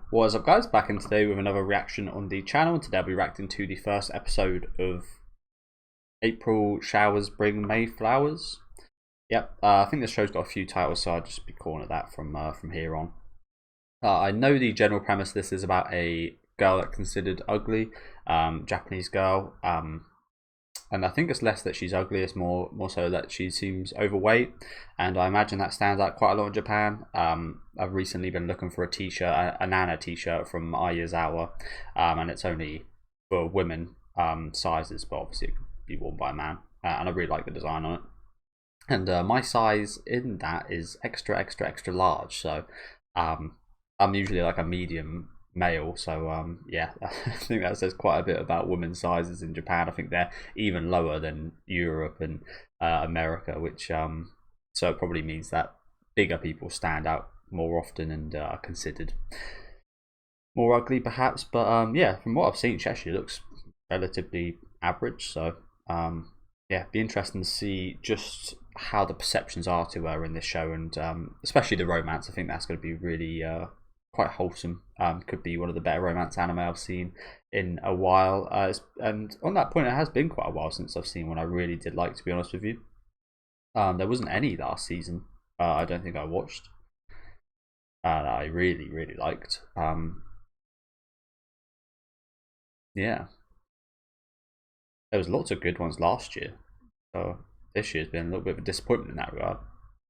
What is up, guys? Back in today with another reaction on the channel. Today I'll be reacting to the first episode of April Showers Bring May Flowers. Yep, I think this show's got a few titles, so I'll just be calling it that from here on. I know the general premise. This is about a girl that's considered ugly, Japanese girl. And I think it's less that she's ugly, it's more so that she seems overweight, and I imagine that stands out quite a lot in Japan. I've recently been looking for a t-shirt, a Nana t-shirt from Ayazawa, and it's only for women sizes, but obviously it can be worn by a man, and I really like the design on it. And my size in that is extra large, so I'm usually like a medium male, so yeah, I think that says quite a bit about women's sizes in Japan. I think they're even lower than Europe and America, which so it probably means that bigger people stand out more often and are considered more ugly perhaps. But yeah, from what I've seen, she actually looks relatively average, so yeah, be interesting to see just how the perceptions are to her in this show, and especially the romance. I think that's going to be really quite wholesome. Could be one of the better romance anime I've seen in a while. And on that point, it has been quite a while since I've seen one I really did like, to be honest with you. There wasn't any last season. I don't think I watched that I really liked. Yeah, there was lots of good ones last year. So this year's been a little bit of a disappointment in that regard.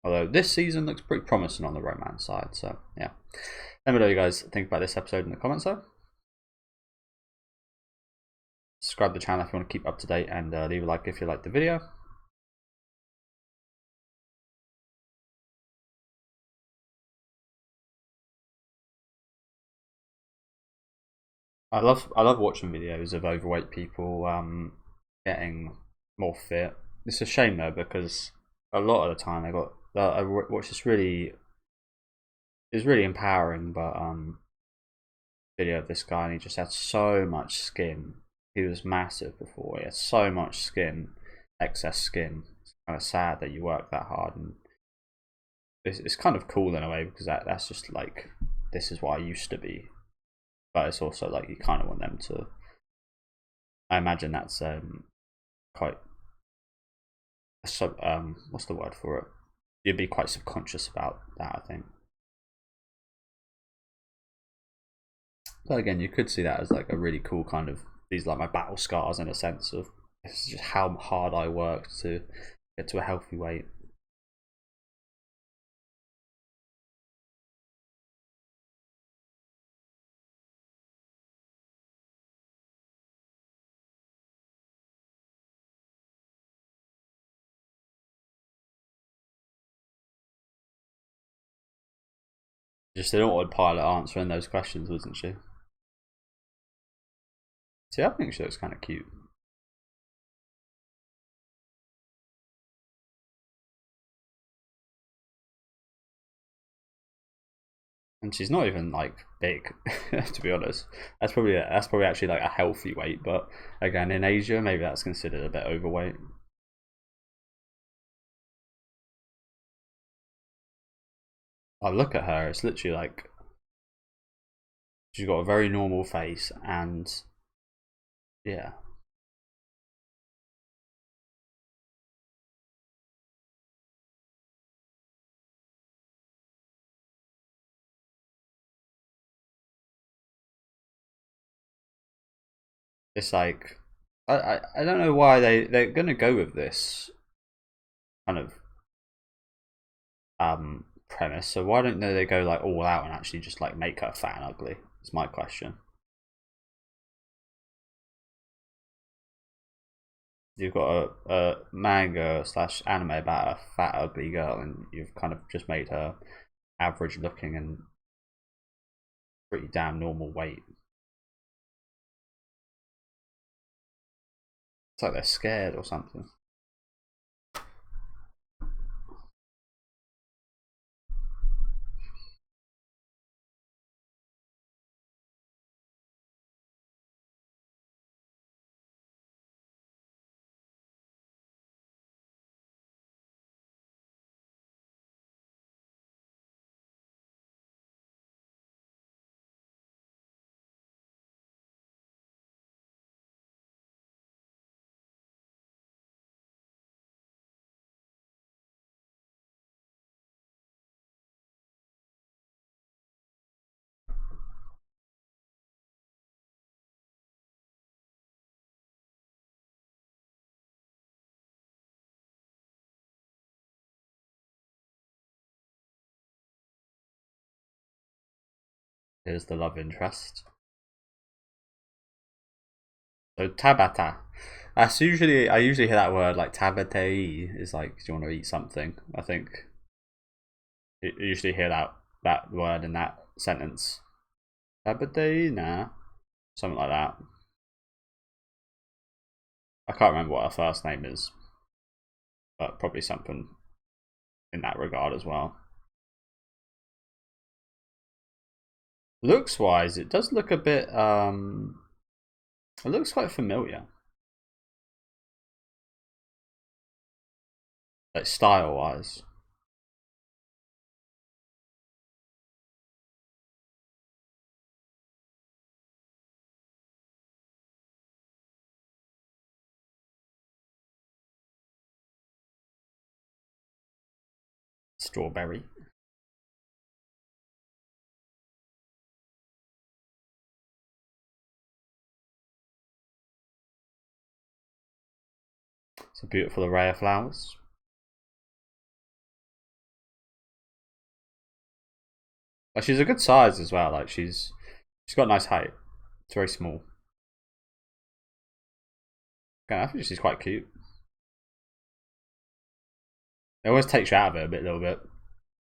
Although this season looks pretty promising on the romance side. So yeah, let me know what you guys think about this episode in the comments though. Subscribe to the channel if you want to keep up to date, and leave a like if you liked the video. I love watching videos of overweight people getting more fit. It's a shame though, because a lot of the time I watch this really empowering, but video of this guy, and he just had so much skin. He was massive before. He had so much skin, excess skin. It's kind of sad that you work that hard, and it's kind of cool in a way, because that's just like, this is what I used to be. But it's also like you kind of want them to. I imagine that's quite what's the word for it? You'd be quite subconscious about that, I think. But again, you could see that as like a really cool kind of, these like my battle scars, in a sense of, this is just how hard I worked to get to a healthy weight. Just an autopilot answering those questions, wasn't she? See, I think she looks kind of cute. And she's not even like big, to be honest. That's probably actually like a healthy weight. But again, in Asia, maybe that's considered a bit overweight. I look at her; it's literally like she's got a very normal face, and yeah, it's like I don't know why they're gonna go with this kind of premise. So why don't they go like all out and actually just like make her fat and ugly? It's my question. You've got a manga slash anime about a fat ugly girl, and you've kind of just made her average looking and pretty damn normal weight. It's like they're scared or something. Here's the love interest. So tabata. That's usually I usually hear that word like tabate is like do you want to eat something? I think you usually hear that word in that sentence. Tabate nah. Something like that. I can't remember what her first name is, but probably something in that regard as well. Looks wise, it does look a bit it looks quite familiar. Like style wise. Strawberry. It's a beautiful array of flowers. Like she's a good size as well. Like she's got a nice height. It's very small. Okay, I think she's quite cute. It always takes you out of it a little bit.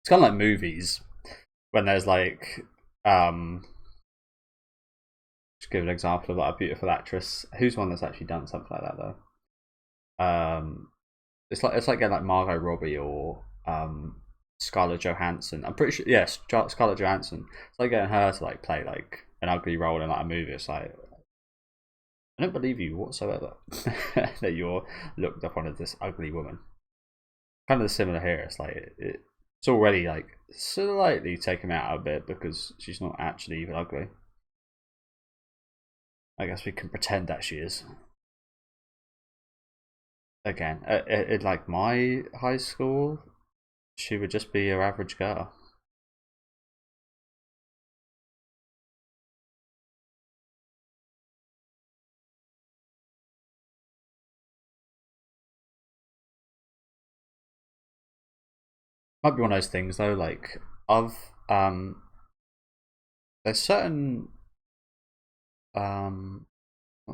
It's kind of like movies when there's like just give an example of like a beautiful actress. Who's one that's actually done something like that though? It's like getting like Margot Robbie or Scarlett Johansson. I'm pretty sure, yes, Scarlett Johansson. It's like getting her to like play like an ugly role in like a movie. It's like I don't believe you whatsoever that you're looked upon as this ugly woman. Kind of similar here. It's like it's already like slightly taken out a bit because she's not actually even ugly. I guess we can pretend that she is. Again, at like my high school, she would just be your average girl. Might be one of those things though. Like I've there's certain not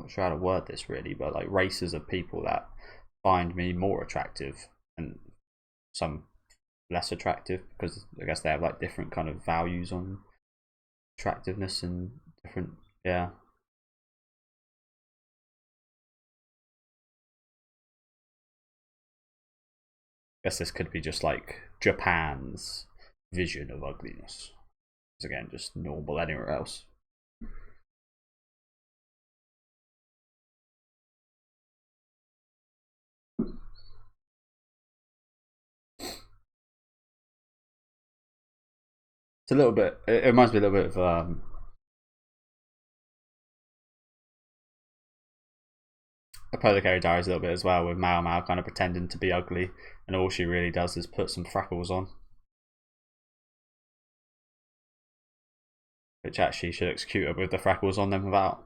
sure how to word this really, but like races of people that find me more attractive and some less attractive because I guess they have like different kind of values on attractiveness and different yeah. I guess this could be just like Japan's vision of ugliness. It's again just normal anywhere else. It's a little bit. It reminds me a little bit of Apothecary Diaries a little bit as well, with Mao Mao kind of pretending to be ugly, and all she really does is put some freckles on, which actually she looks cuter with the freckles on than without.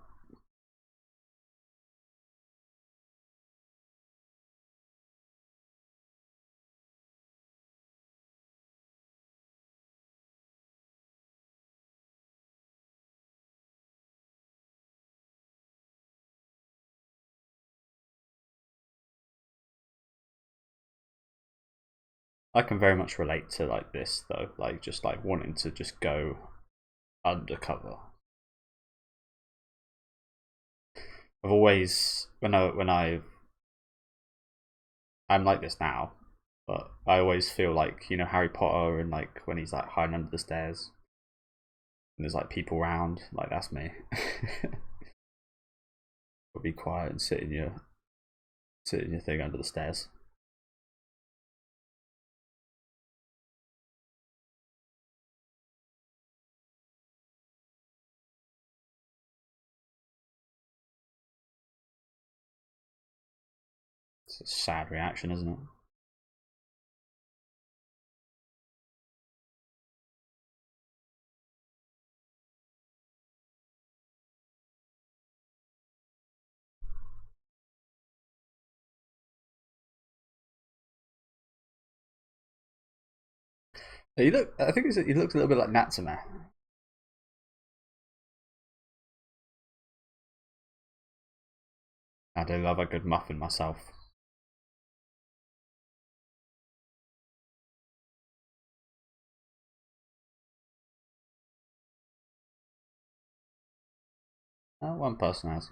I can very much relate to like this though, like just like wanting to just go undercover. I've always I'm like this now, but I always feel like Harry Potter and like when he's like hiding under the stairs and there's like people around, like that's me. But be quiet and sit in your thing under the stairs. It's a sad reaction, isn't it? He look. I think he looks a little bit like Natsume. I do love a good muffin myself. One person has.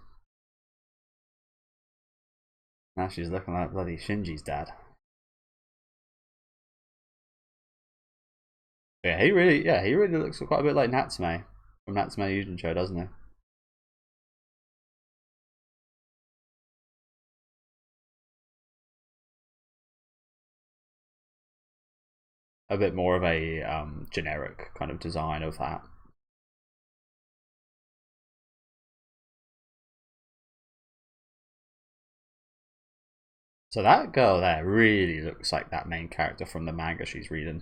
Now she's looking like bloody Shinji's dad. Yeah, he really looks quite a bit like Natsume from Natsume Yuujincho, doesn't he? A bit more of a generic kind of design of that. So that girl there really looks like that main character from the manga she's reading.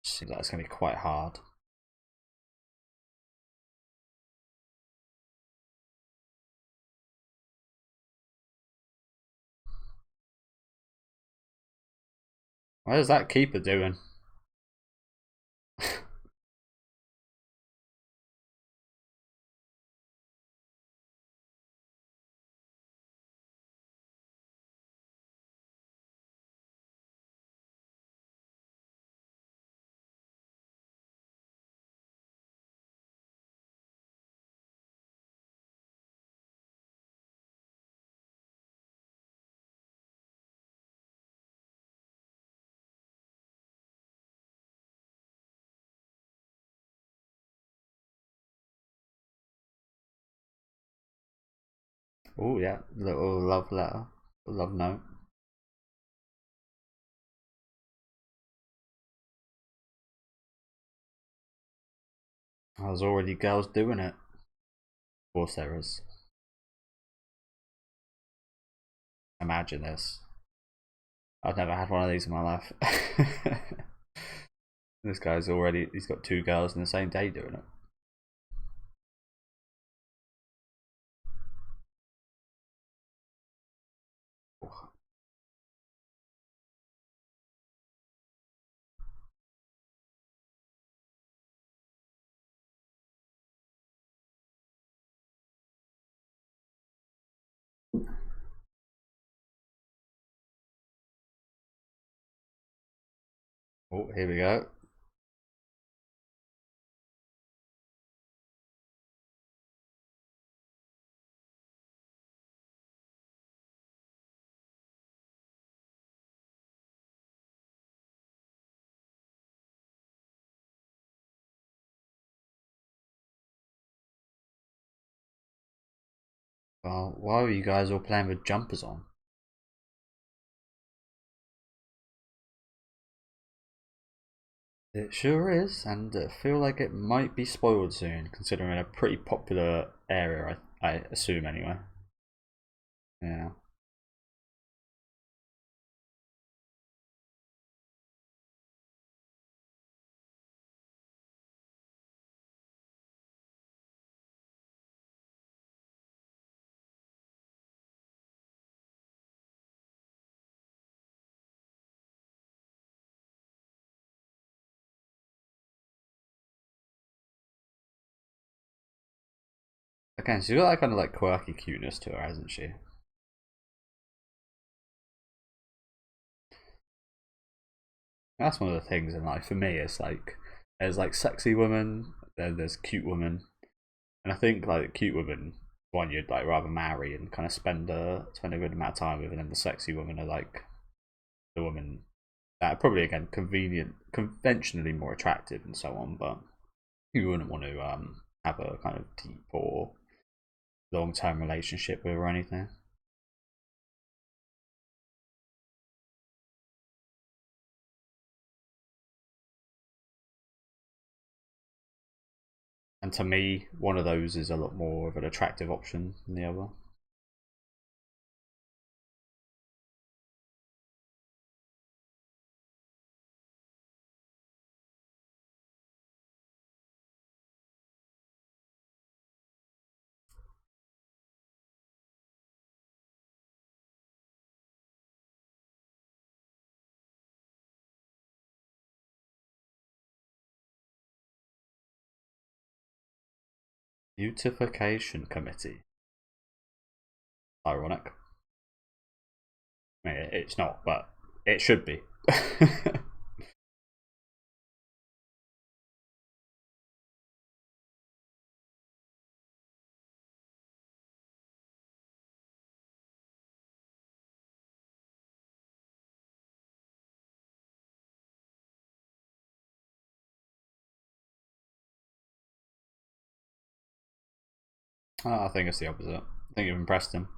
Seems like it's going to be quite hard. What is that keeper doing? Oh yeah, little love letter, love note. There's already girls doing it. Of course there is. Imagine this. I've never had one of these in my life. This guy's already, he's got two girls in the same day doing it. Oh, here we go. Well, why are you guys all playing with jumpers on? It sure is, and I feel like it might be spoiled soon, considering a pretty popular area, I assume anyway. Yeah. Again, she's got that kind of like quirky cuteness to her, hasn't she? That's one of the things in life for me. It's like there's like sexy women, then there's cute women, and I think like cute women, one you'd like rather marry and kind of spend a good amount of time with, and then the sexy women are like the women that are probably again conventionally more attractive and so on, but you wouldn't want to have a kind of deep or long term relationship with or anything. And to me, one of those is a lot more of an attractive option than the other. Beautification committee. Ironic. I mean, it's not, but it should be. I think it's the opposite. I think you've impressed him.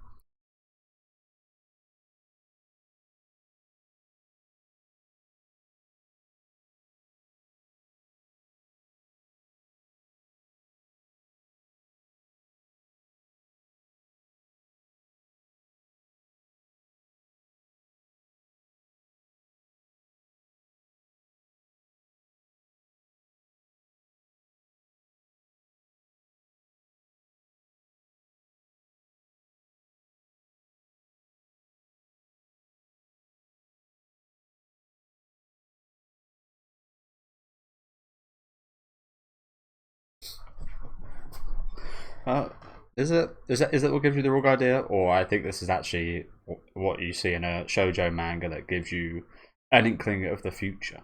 Uh, is it what gives you the wrong idea, or I think this is actually what you see in a shoujo manga that gives you an inkling of the future.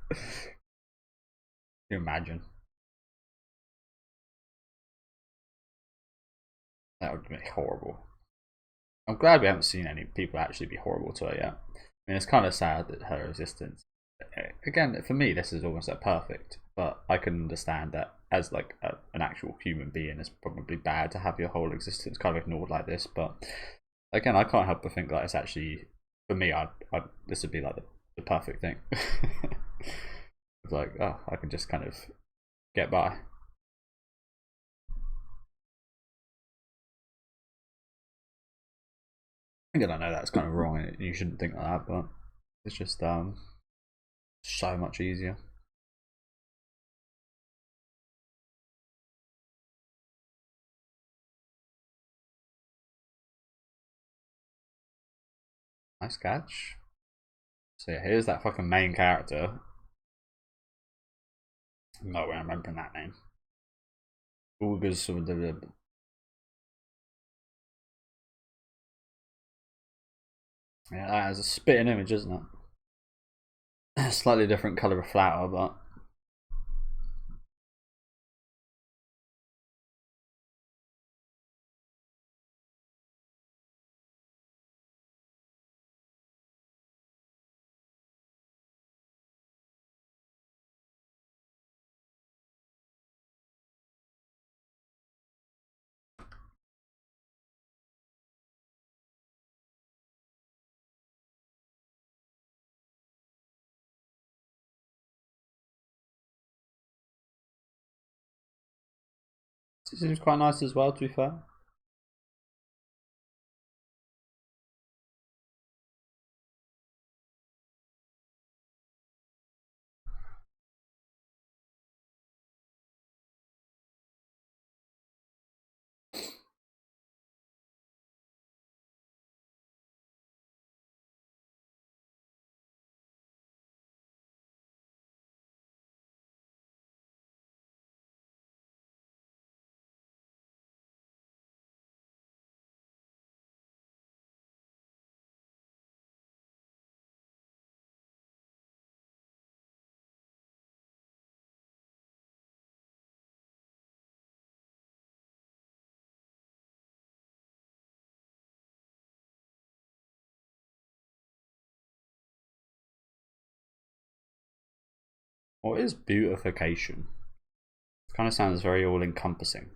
Can you imagine? That would be horrible. I'm glad we haven't seen any people actually be horrible to her yet. I mean, it's kind of sad that her existence. Again, for me, this is almost like perfect, but I can understand that as like an actual human being, it's probably bad to have your whole existence kind of ignored like this. But again, I can't help but think that it's actually for me. This would be like the perfect thing. It's like, oh, I can just kind of get by. Again, I know that's kind of wrong, and you shouldn't think like that, but it's just so much easier. Nice catch. So yeah, here's that fucking main character. No way I'm remembering that name. Ulga's yeah, that is a spitting image, isn't it? Slightly different colour of flower, but it seems quite nice as well, to be fair. What is beautification? It kind of sounds very all encompassing.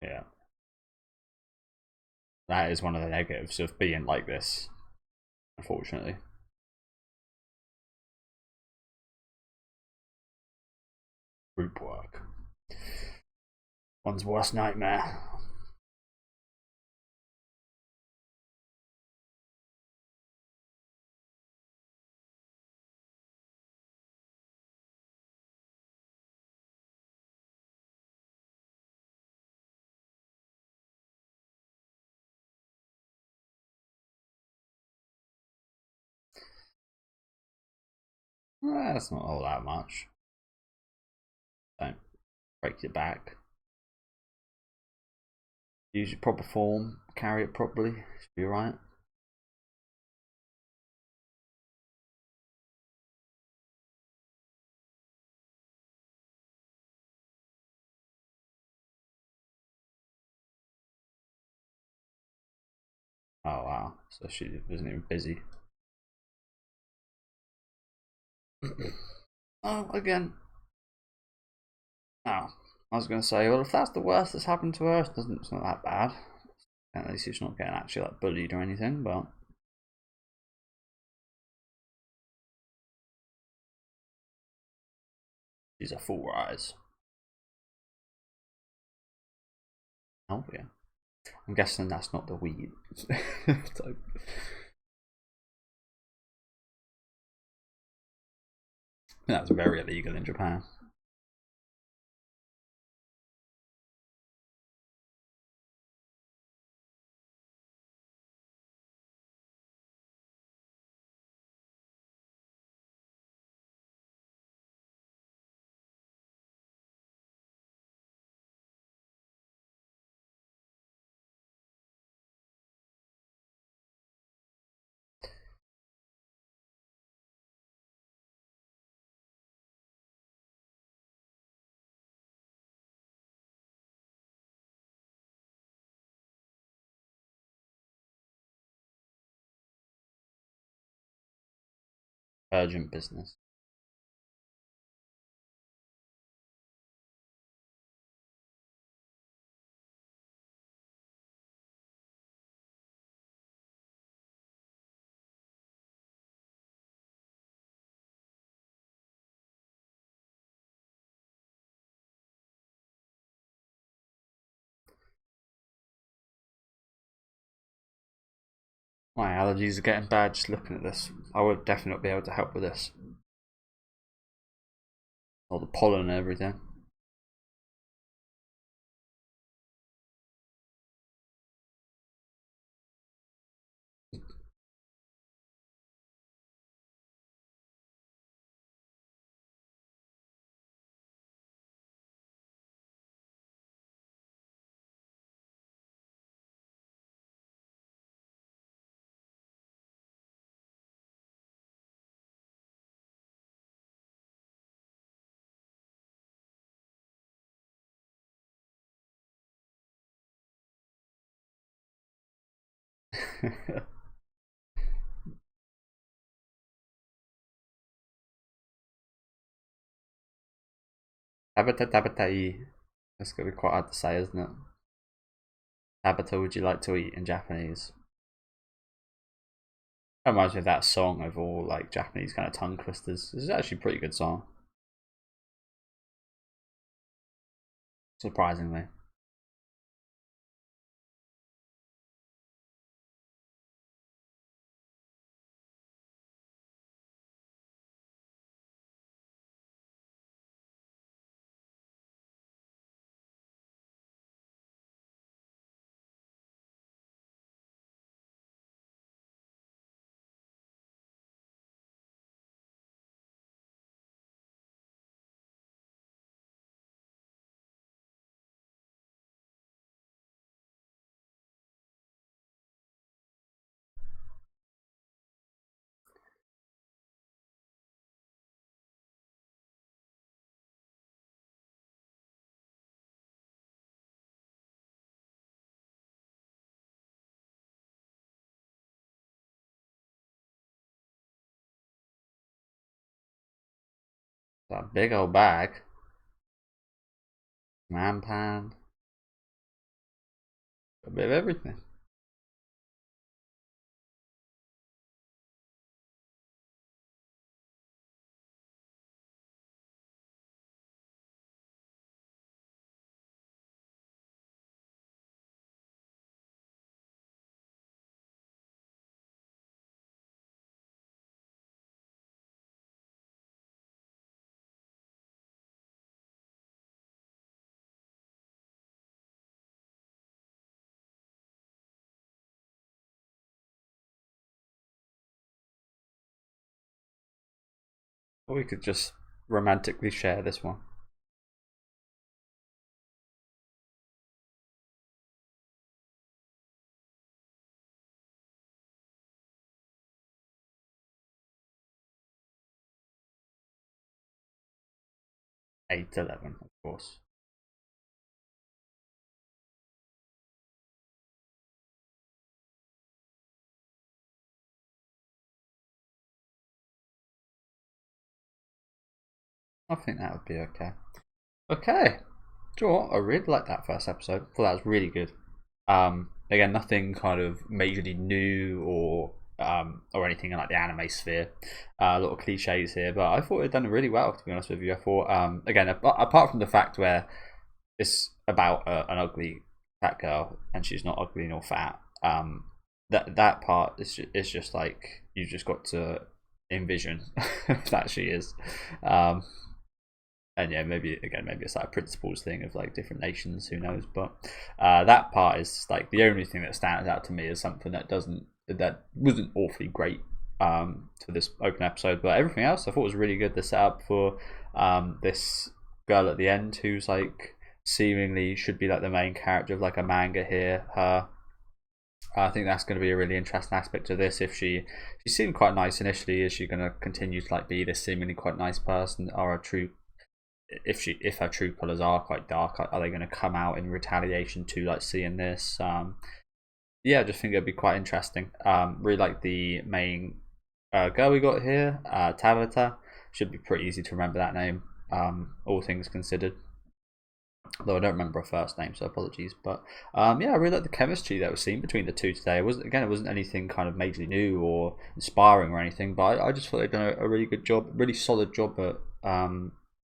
Yeah, that is one of the negatives of being like this, unfortunately. Group work. One's worst nightmare. That's not all that much. Don't break your back. Use your proper form, carry it properly, should be alright. Oh wow, so she wasn't even busy. Oh, again. Oh, I was going to say, well, if that's the worst that's happened to her, it's not that bad. At least she's not getting actually like bullied or anything, but she's a full rise. Oh yeah. I'm guessing that's not the weed. That's very illegal in Japan. Urgent business. My allergies are getting bad just looking at this. I would definitely be able to help with this. All the pollen and everything. Tabata tabatai. That's gonna be quite hard to say, isn't it? Tabata, would you like to eat in Japanese? That reminds me of that song of all like Japanese kind of tongue twisters. This is actually a pretty good song. Surprisingly. That big old bag. Man pan. A bit of everything. Or we could just romantically share this one. Eight 11, of course. I think that would be okay. Okay. Do you know what? I really liked that first episode. I thought that was really good. Again, nothing kind of majorly new or anything in like the anime sphere. A lot of cliches here, but I thought it had done really well. To be honest with you, I thought again, apart from the fact where it's about an ugly fat girl and she's not ugly nor fat. That part is just like you just got to envision that she is. And yeah, maybe it's like a principles thing of like different nations, who knows? But that part is like the only thing that stands out to me as something that wasn't awfully great for this open episode. But everything else I thought was really good. The setup for this girl at the end, who's like seemingly should be like the main character of like a manga here. Her, I think that's going to be a really interesting aspect of this. If she seemed quite nice initially, is she going to continue to like be this seemingly quite nice person, or a true? If her true colours are quite dark, are they going to come out in retaliation to like seeing this? Yeah, I just think it'd be quite interesting. Really like the main girl we got here, Tabata. Should be pretty easy to remember that name, all things considered. Though I don't remember her first name, so apologies. But yeah, I really like the chemistry that was seen between the two today. It wasn't anything kind of majorly new or inspiring or anything, but I just thought they'd done a really good job, really solid job at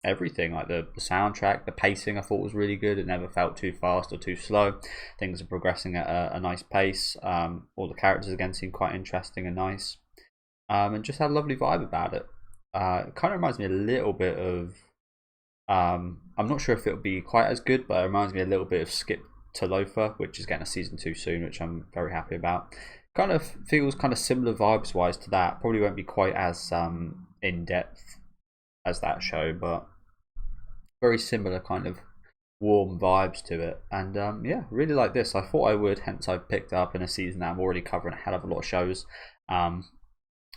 everything. Like the soundtrack, the pacing I thought was really good. It never felt too fast or too slow. Things are progressing at a nice pace. All the characters again seem quite interesting and nice, and just had a lovely vibe about it. It kind of reminds me a little bit of I'm not sure if it'll be quite as good, but it reminds me a little bit of Skip to Loafer, which is getting a season 2 soon, which I'm very happy about. Kind of feels kind of similar vibes wise to that. Probably won't be quite as in depth as that show, but very similar kind of warm vibes to it. And yeah, really like this. I thought I would, hence I picked up in a season that I'm already covering a hell of a lot of shows.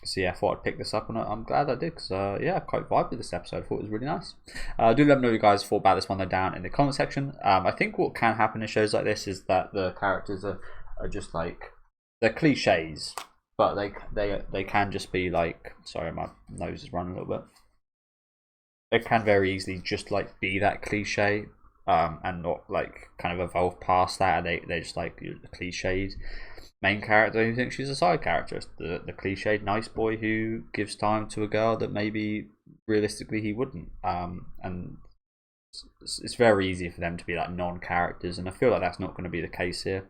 So yeah, I thought I'd pick this up, and I'm glad I did, because yeah, I quite vibed with this episode. I thought it was really nice. Do let me know what you guys thought about this one though down in the comment section. I think what can happen in shows like this is that the characters are just like, they're cliches, but they can just be like, sorry, my nose is running a little bit. They can very easily just like be that cliche, and not like kind of evolve past that, and they're just like the cliched main character who thinks she's a side character, the cliched nice boy who gives time to a girl that maybe realistically he wouldn't. And it's very easy for them to be like non-characters, and I feel like that's not going to be the case here.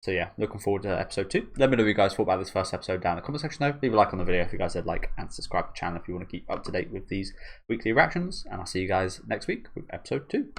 So yeah, looking forward to episode 2. Let me know what you guys thought about this first episode down in the comment section though. Leave a like on the video if you guys did like, and subscribe to the channel if you want to keep up to date with these weekly reactions. And I'll see you guys next week with episode 2.